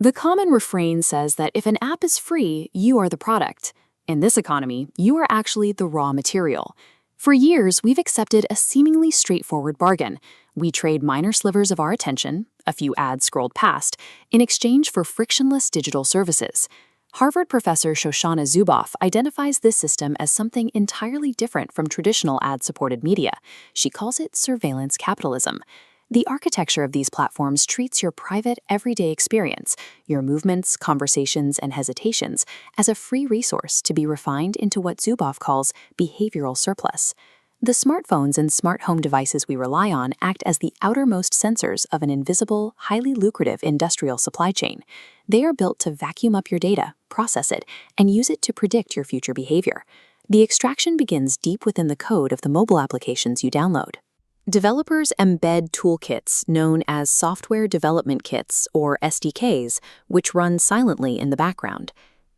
The common refrain says that if an app is free, you are the product. In this economy, you are actually the raw material. For years, we've accepted a seemingly straightforward bargain. We trade minor slivers of our attention, a few ads scrolled past, in exchange for frictionless digital services. Harvard professor Shoshana Zuboff identifies this system as something entirely different from traditional ad-supported media. She calls it surveillance capitalism. The architecture of these platforms treats your private, everyday experience, your movements, conversations, and hesitations, as a free resource to be refined into what Zuboff calls behavioral surplus. The smartphones and smart home devices we rely on act as the outermost sensors of an invisible, highly lucrative industrial supply chain. They are built to vacuum up your data, process it, and use it to predict your future behavior. The extraction begins deep within the code of the mobile applications you download. Developers embed toolkits known as software development kits, or SDKs, which run silently in the background.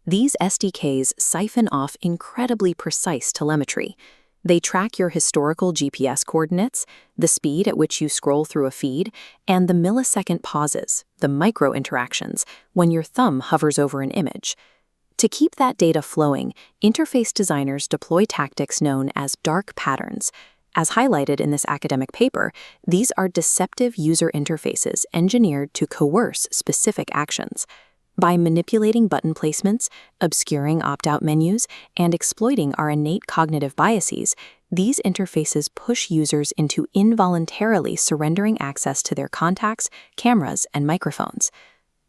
These SDKs siphon off incredibly precise telemetry. They track your historical GPS coordinates, the speed at which you scroll through a feed, and the millisecond pauses, the micro-interactions, when your thumb hovers over an image. To keep that data flowing, interface designers deploy tactics known as dark patterns. As highlighted in this academic paper, these are deceptive user interfaces engineered to coerce specific actions. By manipulating button placements, obscuring opt-out menus, and exploiting our innate cognitive biases, these interfaces push users into involuntarily surrendering access to their contacts, cameras, and microphones.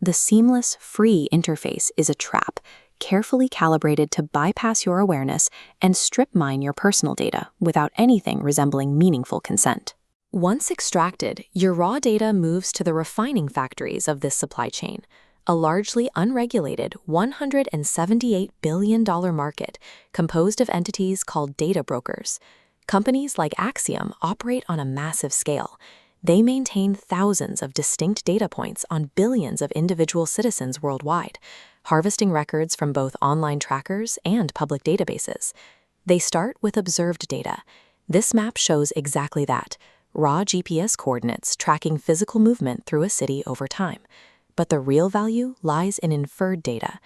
The seamless, free interface is a trap, carefully calibrated to bypass your awareness and strip mine your personal data without anything resembling meaningful consent. Once extracted, your raw data moves to the refining factories of this supply chain, a largely unregulated $178 billion market composed of entities called data brokers. Companies like Axiom operate on a massive scale. They maintain thousands of distinct data points on billions of individual citizens worldwide, harvesting records from both online trackers and public databases. They start with observed data. This map shows exactly that, raw GPS coordinates tracking physical movement through a city over time. But the real value lies in inferred data.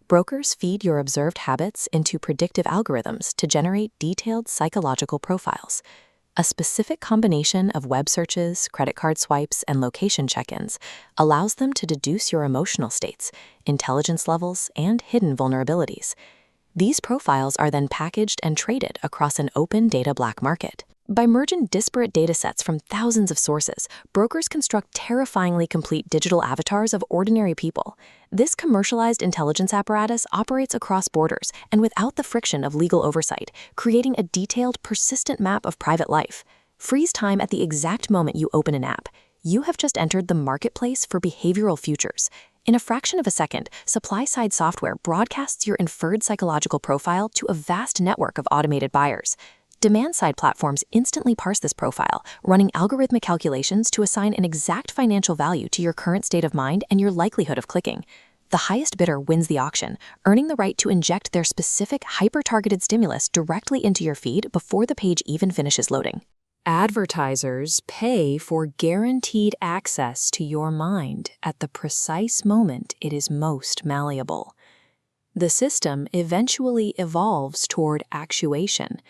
Brokers feed your observed habits into predictive algorithms to generate detailed psychological profiles. A specific combination of web searches, credit card swipes, and location check-ins allows them to deduce your emotional states, intelligence levels, and hidden vulnerabilities. These profiles are then packaged and traded across an open data black market. By merging disparate datasets from thousands of sources, brokers construct terrifyingly complete digital avatars of ordinary people. This commercialized intelligence apparatus operates across borders and without the friction of legal oversight, creating a detailed, persistent map of private life. Freeze time at the exact moment you open an app. You have just entered the marketplace for behavioral futures. In a fraction of a second, supply-side software broadcasts your inferred psychological profile to a vast network of automated buyers. Demand-side platforms instantly parse this profile, running algorithmic calculations to assign an exact financial value to your current state of mind and your likelihood of clicking. The highest bidder wins the auction, earning the right to inject their specific hyper-targeted stimulus directly into your feed before the page even finishes loading. Advertisers pay for guaranteed access to your mind at the precise moment it is most malleable. The system eventually evolves toward actuation,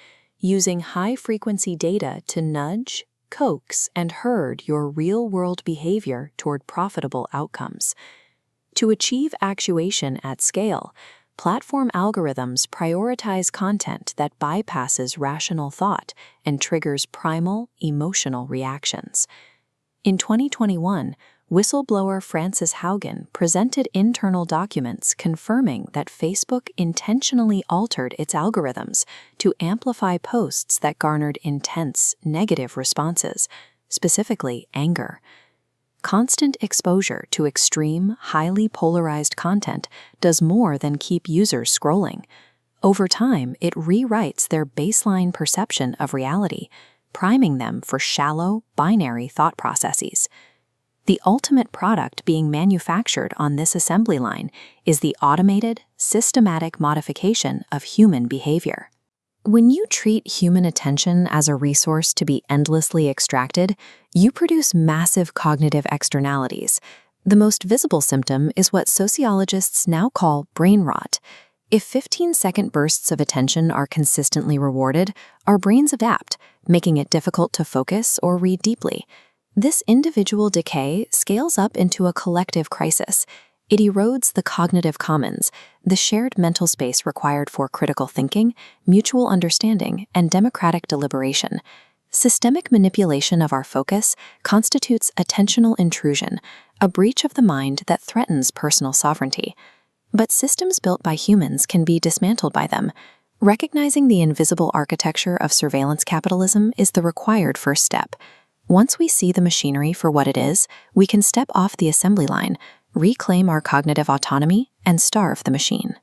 using high-frequency data to nudge, coax, and herd your real-world behavior toward profitable outcomes. To achieve actuation at scale, platform algorithms prioritize content that bypasses rational thought and triggers primal, emotional reactions. In 2021, whistleblower Frances Haugen presented internal documents confirming that Facebook intentionally altered its algorithms to amplify posts that garnered intense, negative responses, specifically anger. Constant exposure to extreme, highly polarized content does more than keep users scrolling. Over time, it rewrites their baseline perception of reality, priming them for shallow, binary thought processes. The ultimate product being manufactured on this assembly line is the automated, systematic modification of human behavior. When you treat human attention as a resource to be endlessly extracted, you produce massive cognitive externalities. The most visible symptom is what sociologists now call brain rot. If 15-second bursts of attention are consistently rewarded, our brains adapt, making it difficult to focus or read deeply. This individual decay scales up into a collective crisis. It erodes the cognitive commons, the shared mental space required for critical thinking, mutual understanding, and democratic deliberation. Systemic manipulation of our focus constitutes attentional intrusion, a breach of the mind that threatens personal sovereignty. But systems built by humans can be dismantled by them. Recognizing the invisible architecture of surveillance capitalism is the required first step. Once we see the machinery for what it is, we can step off the assembly line, reclaim our cognitive autonomy, and starve the machine.